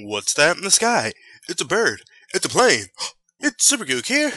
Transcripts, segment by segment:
What's that in the sky? It's a bird. It's a plane. It's SuperKook here,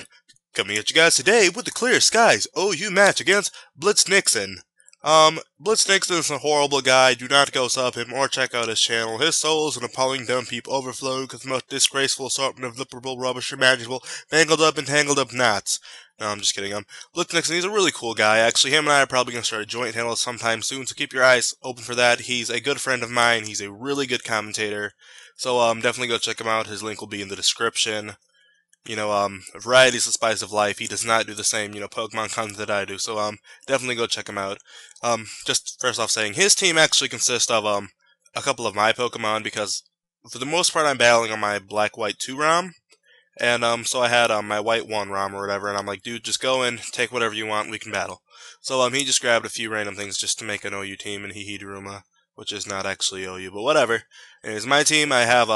coming at you guys today with the Clear Skies OU match against BlitzNixon. BlitzNixon is a horrible guy. Do not go sub him or check out his channel. His soul is an appalling dump heap, overflowing with the most disgraceful assortment of lipperable rubbish imaginable, mangled up and tangled up knots. No, I'm just kidding. BlitzNixon, he's a really cool guy. Actually, him and I are probably going to start a joint channel sometime soon, so keep your eyes open for that. He's a good friend of mine. He's a really good commentator. So, definitely go check him out. His link will be in the description. Varieties of Spice of Life. He does not do the same, Pokemon content that I do. So, definitely go check him out. Just first off saying, his team actually consists of, a couple of my Pokemon, because for the most part I'm battling on my Black-White 2 ROM. And, so I had, my White 1 ROM or whatever, and I'm like, dude, just go in, take whatever you want, we can battle. So, he just grabbed a few random things just to make an OU team, and he Daruma, which is not actually OU, but whatever. Anyways, my team, I have,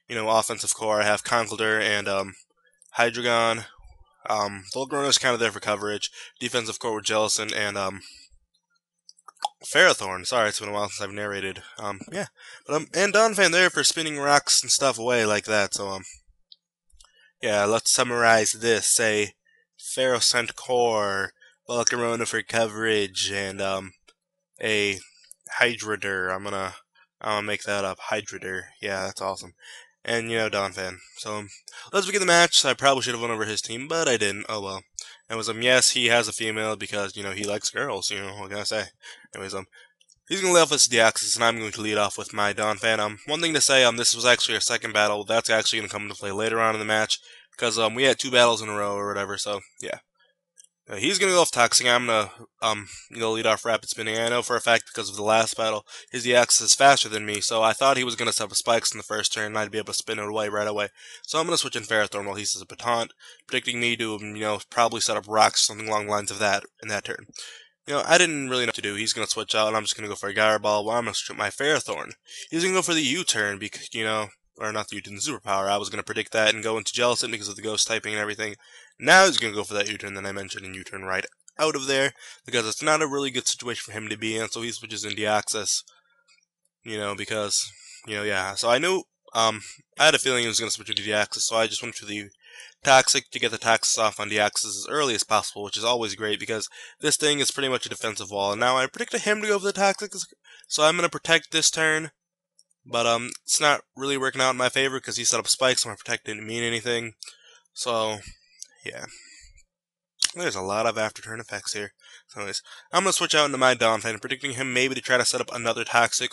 offensive core, I have Conkeldurr and, Hydreigon. Volcarona is kind of there for coverage. Defensive core with Jellicent and, Ferrothorn. Sorry, it's been a while since I've narrated. Yeah. But, and Donphan there for spinning rocks and stuff away like that, so, yeah, let's summarize this. Say, Ferrocent core, Volcarona for coverage, and, a Hydreigon. I'm gonna make that up. Hydreigon. Yeah, that's awesome. And, Donphan. So, let's begin the match. I probably should have won over his team, but I didn't. Oh well. It was, yes, he has a female because, he likes girls, what can I say? Anyways, he's going to lead off with Deoxys, and I'm going to lead off with my Donphan. One thing to say, this was actually our second battle. That's actually going to come into play later on in the match, because, we had 2 battles in a row or whatever, so, yeah. He's going to go off Toxic. I'm going to, lead off Rapid Spinning. I know for a fact because of the last battle, his Deoxys is faster than me, so I thought he was going to set up spikes in the first turn, and I'd be able to spin it away right away. So I'm going to switch in Ferrothorn while he says a Baton, predicting me to, probably set up rocks, something along the lines of that, in that turn. I didn't really know what to do. He's going to switch out, and I'm just going to go for a Gyro Ball while I'm going to switch my Ferrothorn. He's going to go for the U-turn, because, or not the U-turn, the Superpower. I was going to predict that and go into Jellicent because of the Ghost typing and everything. Now he's going to go for that U-turn that I mentioned, and U-turn right out of there, because it's not a really good situation for him to be in, so he switches in Deoxys, because, yeah. So I knew, I had a feeling he was going to switch to Deoxys, so I just went for the Toxic to get the Toxis off on Deoxys as early as possible, which is always great, because this thing is pretty much a defensive wall, and now I predicted him to go for the Toxic, so I'm going to protect this turn, but, it's not really working out in my favor, because he set up spikes, so my protect didn't mean anything, so, yeah. There's a lot of after-turn effects here. So anyways, I'm going to switch out into my Donphan, predicting him maybe to try to set up another Toxic.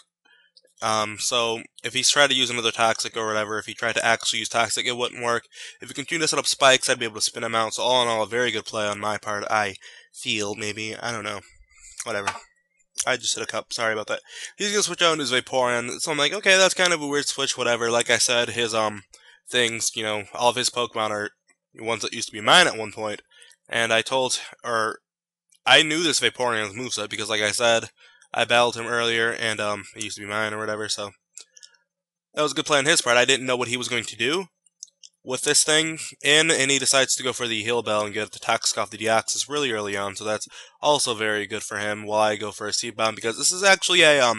So if he's tried to use another Toxic or whatever, if he tried to actually use Toxic, it wouldn't work. If he continued to set up spikes, I'd be able to spin him out. So all in all, a very good play on my part, I feel, maybe. I don't know. Whatever. I just hit a cup. Sorry about that. He's going to switch out into his Vaporeon. So I'm like, okay, that's kind of a weird switch, whatever. Like I said, his, things, all of his Pokemon are ones that used to be mine at one point. And I knew this Vaporeon's moveset because, like I said, I battled him earlier, and, it used to be mine or whatever, so that was a good play on his part. I didn't know what he was going to do with this thing in, and he decides to go for the Heal Bell and get the Toxic off the Deoxys really early on, so that's also very good for him, while I go for a Seed Bomb, because this is actually a,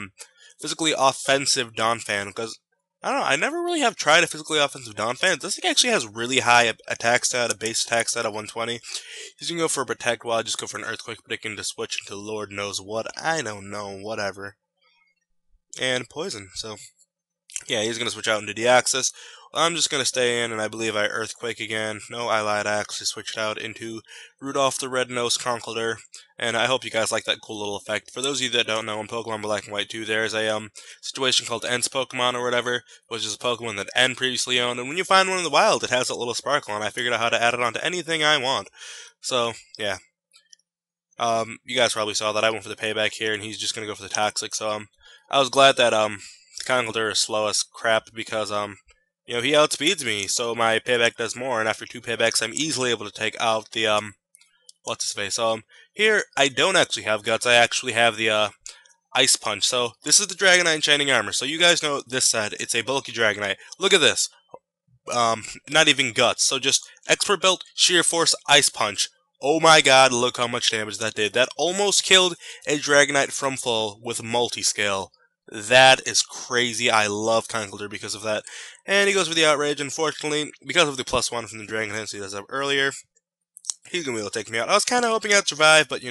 physically offensive Donphan, because I don't know, I never really have tried a physically offensive Donphan. This thing actually has really high attack stat, a base attack stat of 120. He's going to go for a Protect while I just go for an Earthquake, predicting to switch into Lord knows what. I don't know, whatever. And Poison, so yeah, he's going to switch out into Deoxys. I'm just going to stay in, and I believe I Earthquake again. No, I lied. I actually switched out into Rudolph the Red-Nosed Conkeldurr, and I hope you guys like that cool little effect. For those of you that don't know, in Pokemon Black and White 2, there's a situation called Ent's Pokemon or whatever, which is a Pokemon that N previously owned, and when you find one in the wild, it has that little sparkle, and I figured out how to add it onto anything I want. So, yeah. You guys probably saw that I went for the payback here, and he's just going to go for the Toxic, so, I was glad that, Conkeldurr is slow as crap, because, he outspeeds me, so my payback does more, and after 2 paybacks, I'm easily able to take out the, what's-his-face. Here, I don't actually have Guts, I actually have the, Ice Punch. So, this is the Dragonite in Shining Armor, so you guys know this set, it's a bulky Dragonite. Look at this. Not even Guts, so just Expert Built, Sheer Force, Ice Punch. Oh my god, look how much damage that did. That almost killed a Dragonite from full with multi-scale. That is crazy. I love Conkeldurr because of that. And he goes for the Outrage. Unfortunately, because of the +1 from the Dragon Dance he does up earlier, he's going to be able to take me out. I was kind of hoping I'd survive, but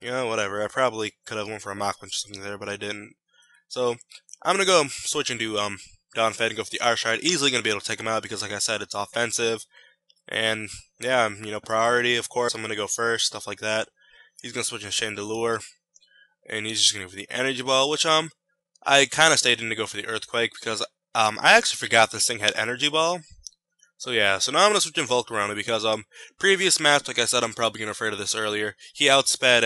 whatever. I probably could have went for a Mach Punch or something there, but I didn't. So, I'm going to go switch into Donphan and go for the R-Stride. Easily going to be able to take him out because, like I said, it's offensive. And, yeah, priority, of course. I'm going to go first, stuff like that. He's going to switch into Chandelure. And he's just going to go for the Energy Ball, which, I kind of stayed in to go for the Earthquake because, I actually forgot this thing had Energy Ball. So yeah, so now I'm going to switch in Volcarona because, previous match, like I said, I'm probably going to refer to this earlier, he outsped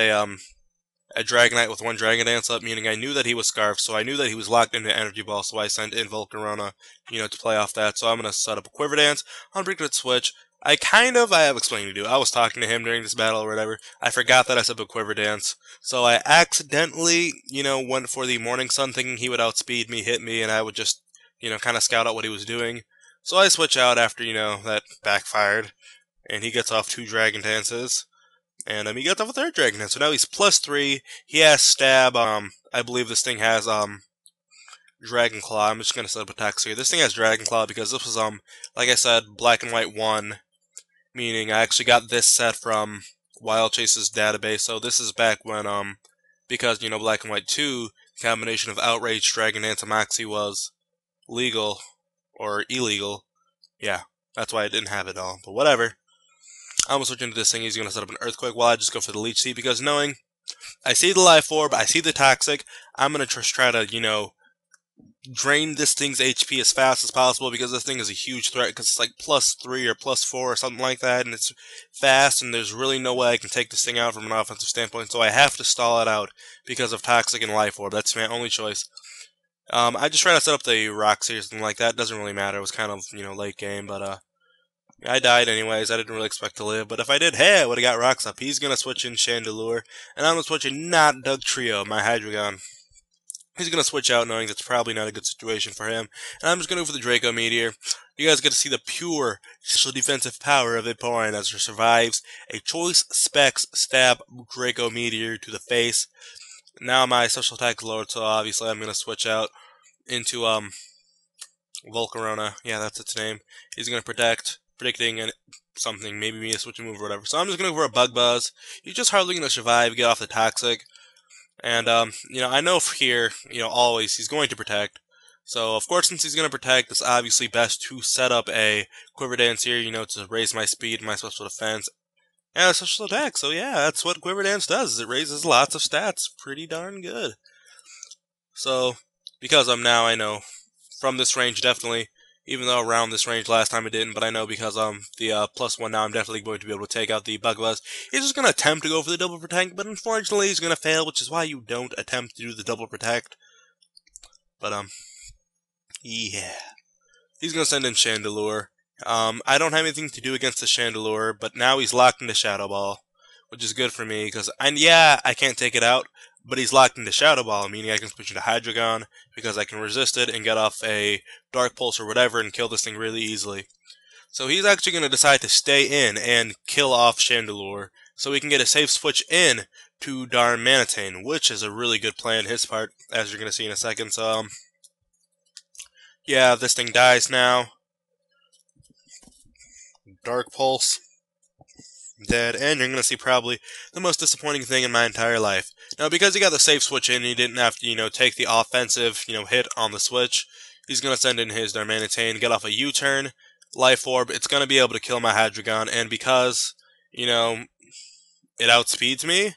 a Dragonite with one Dragon Dance up, meaning I knew that he was Scarfed, so I knew that he was locked into Energy Ball, so I sent in Volcarona, to play off that. So I'm going to set up a Quiver Dance on Bricklet Switch. I have explaining to do. I was talking to him during this battle or whatever. I forgot that I set up a Quiver Dance, so I accidentally, went for the Morning Sun thinking he would outspeed me, hit me, and I would just, kind of scout out what he was doing. So I switch out after, that backfired, and he gets off 2 Dragon Dances. And he gets off a 3rd Dragon Dance, so now he's +3. He has Stab. I believe this thing has Dragon Claw. I'm just gonna set up attacks here. This thing has Dragon Claw because this was like I said, Black and White 1, meaning I actually got this set from Wild Chase's database. So this is back when because Black and White 2, the combination of Outrage, Dragon Dance, and Moxie was legal or illegal. Yeah, that's why I didn't have it all. But whatever. I'm going to switch into this thing. He's going to set up an Earthquake while I just go for the Leech Seed because knowing I see the Life Orb, I see the Toxic, I'm going to just try to, drain this thing's HP as fast as possible because this thing is a huge threat because it's like +3 or +4 or something like that, and it's fast, and there's really no way I can take this thing out from an offensive standpoint, so I have to stall it out because of Toxic and Life Orb. That's my only choice. I just try to set up the Roxy or something like that. It doesn't really matter. It was kind of, late game, but I died anyways. I didn't really expect to live, but if I did, hey, I would have got rocks up. He's going to switch in Chandelure, and I'm going to switch in not Dugtrio, my Hydreigon. He's going to switch out knowing that's probably not a good situation for him, and I'm just going to go for the Draco Meteor. You guys get to see the pure special defensive power of Vaporeon as it survives a Choice Specs Stab Draco Meteor to the face. Now my special attack is lowered, so obviously I'm going to switch out into Volcarona. Yeah, that's its name. He's going to predicting something, maybe me a switching move or whatever. So I'm just going to go for a Bug Buzz. He's just hardly going to survive, get off the Toxic. And, I know here, always he's going to protect. So, of course, since he's going to protect, it's obviously best to set up a Quiver Dance here, to raise my speed and my special defense. And special attack. So, yeah, that's what Quiver Dance does. It raises lots of stats. Pretty darn good. So, because now I know from this range, definitely, even though around this range last time it didn't, but I know because the +1 now, I'm definitely going to be able to take out the Bug Buzz. He's just going to attempt to go for the Double Protect, but unfortunately he's going to fail, which is why you don't attempt to do the Double Protect. But, yeah. He's going to send in Chandelure. I don't have anything to do against the Chandelure, but now he's locked into Shadow Ball, which is good for me, because, I can't take it out, but he's locked into Shadow Ball, meaning I can switch into Hydreigon, because I can resist it and get off a Dark Pulse or whatever and kill this thing really easily. So he's actually going to decide to stay in and kill off Chandelure, so we can get a safe switch in to Darmanitan, which is a really good play on his part, as you're going to see in a second. So, yeah, this thing dies now. Dark Pulse. Dead, and you're going to see probably the most disappointing thing in my entire life. Now, because he got the safe switch in, he didn't have to, take the offensive, hit on the switch. He's going to send in his Darmanitan, get off a U-turn, Life Orb. It's going to be able to kill my Hydreigon, and because, it outspeeds me,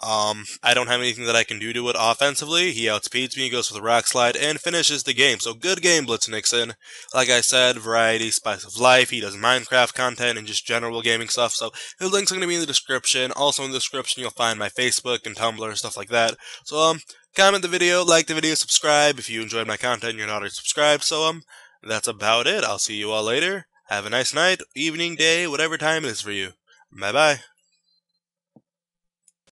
I don't have anything that I can do to it offensively. He outspeeds me, goes for the Rock Slide, and finishes the game. So good game, BlitzNixon. Like I said, variety, spice of life. He does Minecraft content and just general gaming stuff. So his links are going to be in the description. Also in the description, you'll find my Facebook and Tumblr and stuff like that. So, comment the video, like the video, subscribe. If you enjoyed my content and you're not already subscribed. So, that's about it. I'll see you all later. Have a nice night, evening, day, whatever time it is for you. Bye-bye.